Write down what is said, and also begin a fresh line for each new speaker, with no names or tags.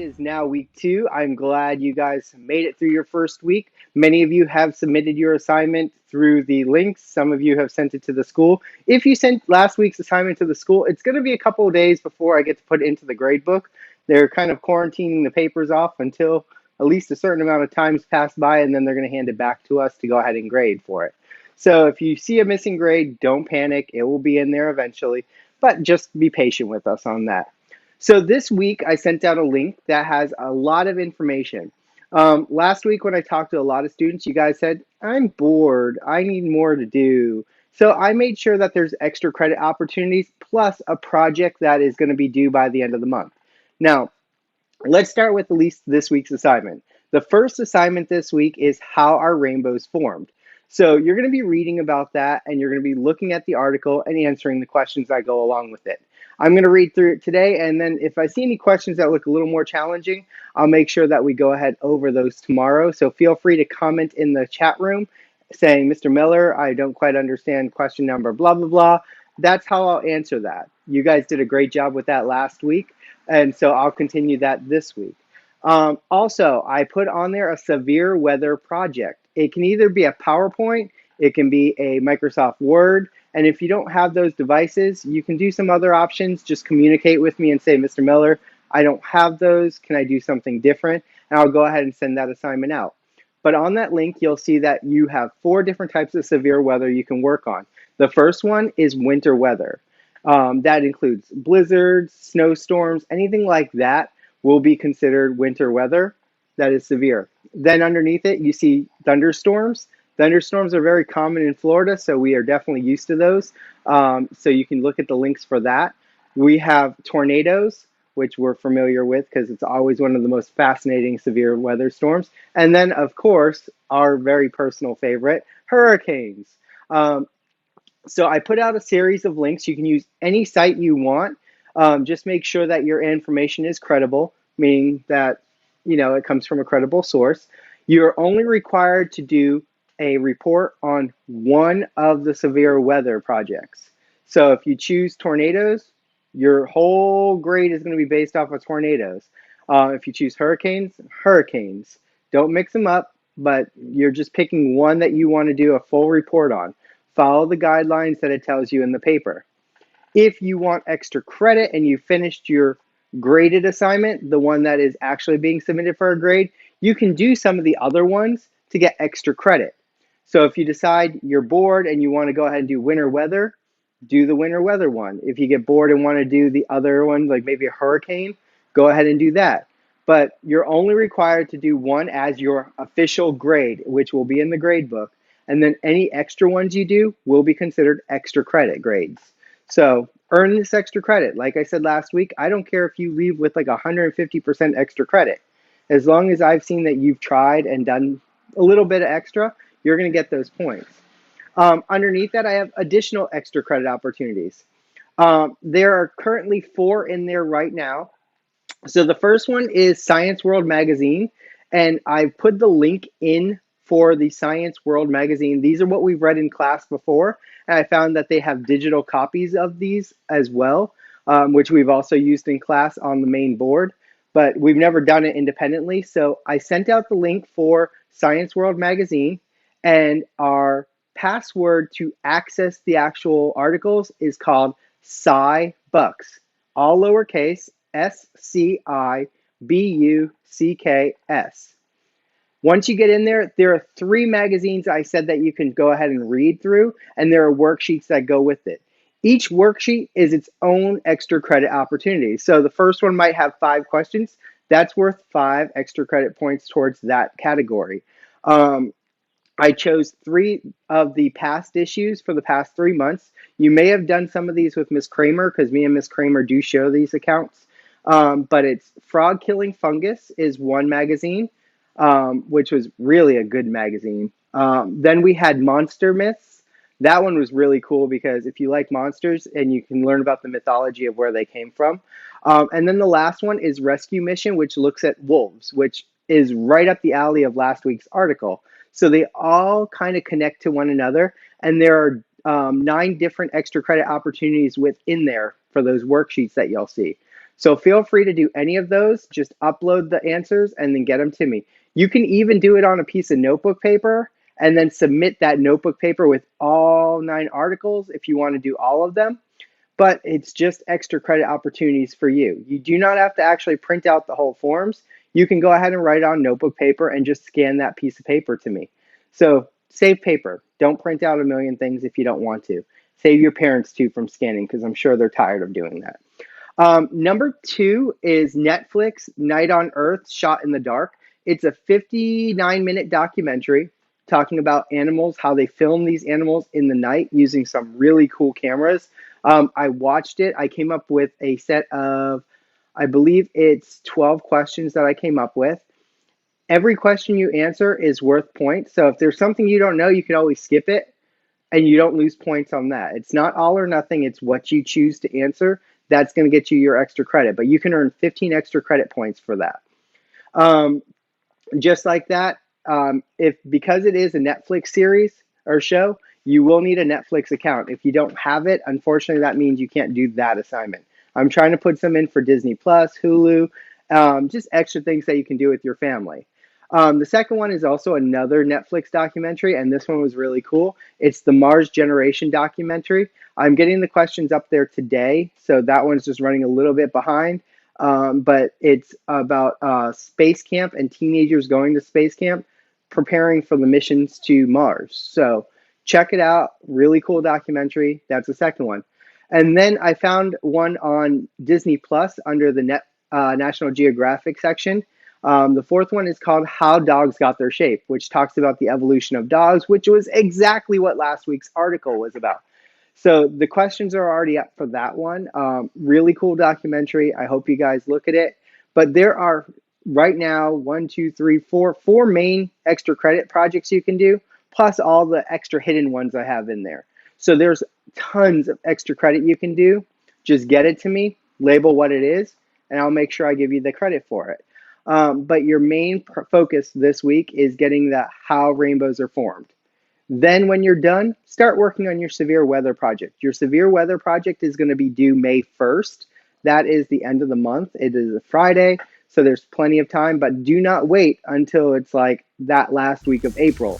is now week 2. I'm glad you guys made it through your first week. Many of you have submitted your assignment through the links. Some of you have sent it to the school. If you sent last week's assignment to the school, it's going to be a couple of days before I get to put it into the grade book. They're kind of quarantining the papers off until at least a certain amount of time's passed by, and then they're going to hand it back to us to go ahead and grade for it. So if you see a missing grade, don't panic. It will be in there eventually, but just be patient with us on that. So this week I sent out a link that has a lot of information. Last week when I talked to a lot of students, you guys said, I'm bored, I need more to do. So I made sure that there's extra credit opportunities plus a project that is going to be due by the end of the month. Now, let's start with at least this week's assignment. The first assignment this week is how are rainbows formed. So you're going to be reading about that and you're going to be looking at the article and answering the questions that go along with it. I'm going to read through it today, and then if I see any questions that look a little more challenging, I'll make sure that we go ahead over those tomorrow. So feel free to comment in the chat room saying, Mr. Miller, I don't quite understand question number blah, blah, blah. That's how I'll answer that. You guys did a great job with that last week, and so I'll continue that this week. Also, I put on there a severe weather project. It can either be a PowerPoint, it can be a Microsoft Word, and if you don't have those devices, you can do some other options. Just communicate with me and say, Mr. Miller, I don't have those. Can I do something different? And I'll go ahead and send that assignment out. But on that link, you'll see that you have 4 different types of severe weather you can work on. The first one is winter weather. That includes blizzards, snowstorms, anything like that will be considered winter weather that is severe. Then underneath it, you see thunderstorms. Thunderstorms are very common in Florida, so we are definitely used to those. So you can look at the links for that. We have tornadoes, which we're familiar with because it's always one of the most fascinating severe weather storms. And then, of course, our very personal favorite, hurricanes. Um, so I put out a series of links. You can use any site you want. Just make sure that your information is credible, meaning that it comes from a credible source. You're only required to do a report on one of the severe weather projects. So if you choose tornadoes, your whole grade is going to be based off of tornadoes. If you choose hurricanes, hurricanes. Don't mix them up, but you're just picking one that you want to do a full report on. Follow the guidelines that it tells you in the paper. If you want extra credit and you finished your graded assignment, the one that is actually being submitted for a grade, you can do some of the other ones to get extra credit. So if you decide you're bored and you want to go ahead and do winter weather, do the winter weather one. If you get bored and want to do the other one, like maybe a hurricane, go ahead and do that. But you're only required to do one as your official grade, which will be in the grade book. And then any extra ones you do will be considered extra credit grades. So earn this extra credit. Like I said last week, I don't care if you leave with like 150% extra credit. As long as I've seen that you've tried and done a little bit of extra, you're going to get those points. Underneath that, I have additional extra credit opportunities. There are currently 4 in there right now. So the first one is Science World Magazine, and I've put the link in for the Science World Magazine. These are what we've read in class before, and I found that they have digital copies of these as well, which we've also used in class on the main board, but we've never done it independently. So I sent out the link for Science World Magazine, and our password to access the actual articles is called Sci Bucks, all lowercase, SCIBUCKS. Once you get in there, there are 3 magazines I said that you can go ahead and read through, and there are worksheets that go with it. Each worksheet is its own extra credit opportunity. So the first one might have 5 questions. That's worth 5 extra credit points towards that category. I chose 3 of the past issues for the past 3 months. You may have done some of these with Miss Kramer because me and Miss Kramer do show these accounts. But it's Frog Killing Fungus is one magazine, which was really a good magazine. Then we had Monster Myths. That one was really cool because if you like monsters and you can learn about the mythology of where they came from. And then the last one is Rescue Mission, which looks at wolves, which is right up the alley of last week's article. So they all kind of connect to one another, and there are 9 different extra credit opportunities within there for those worksheets that you'll see. So feel free to do any of those. Just upload the answers and then get them to me. You can even do it on a piece of notebook paper and then submit that notebook paper with all 9 articles if you want to do all of them. But it's just extra credit opportunities for you. You do not have to actually print out the whole forms. You can go ahead and write on notebook paper and just scan that piece of paper to me. So save paper. Don't print out a million things if you don't want to. Save your parents too from scanning because I'm sure they're tired of doing that. Number 2 is Netflix Night on Earth Shot in the Dark. It's a 59-minute documentary talking about animals, how they film these animals in the night using some really cool cameras. I watched it. I came up with a set of, I believe it's 12 questions that I came up with. Every question you answer is worth points. So if there's something you don't know, you can always skip it and you don't lose points on that. It's not all or nothing. It's what you choose to answer. That's going to get you your extra credit, but you can earn 15 extra credit points for that. Just like that, if because it is a Netflix series or show, you will need a Netflix account. If you don't have it, unfortunately, that means you can't do that assignment. I'm trying to put some in for Disney Plus, Hulu, just extra things that you can do with your family. The second one is also another Netflix documentary, and this one was really cool. It's the Mars Generation documentary. I'm getting the questions up there today, so that one's just running a little bit behind. But it's about space camp and teenagers going to space camp, preparing for the missions to Mars. So check it out. Really cool documentary. That's the second one. And then I found one on Disney Plus under the National Geographic section. The fourth one is called How Dogs Got Their Shape, which talks about the evolution of dogs, which was exactly what last week's article was about. So the questions are already up for that one. Really cool documentary. I hope you guys look at it. But there are right now four main extra credit projects you can do, plus all the extra hidden ones I have in there. So there's tons of extra credit you can do. Just get it to me, label what it is, and I'll make sure I give you the credit for it. But your main focus this week is getting the how rainbows are formed. Then when you're done, start working on your severe weather project. Your severe weather project is going to be due May 1st. That is the end of the month. It is a Friday, so there's plenty of time, but do not wait until it's like that last week of April.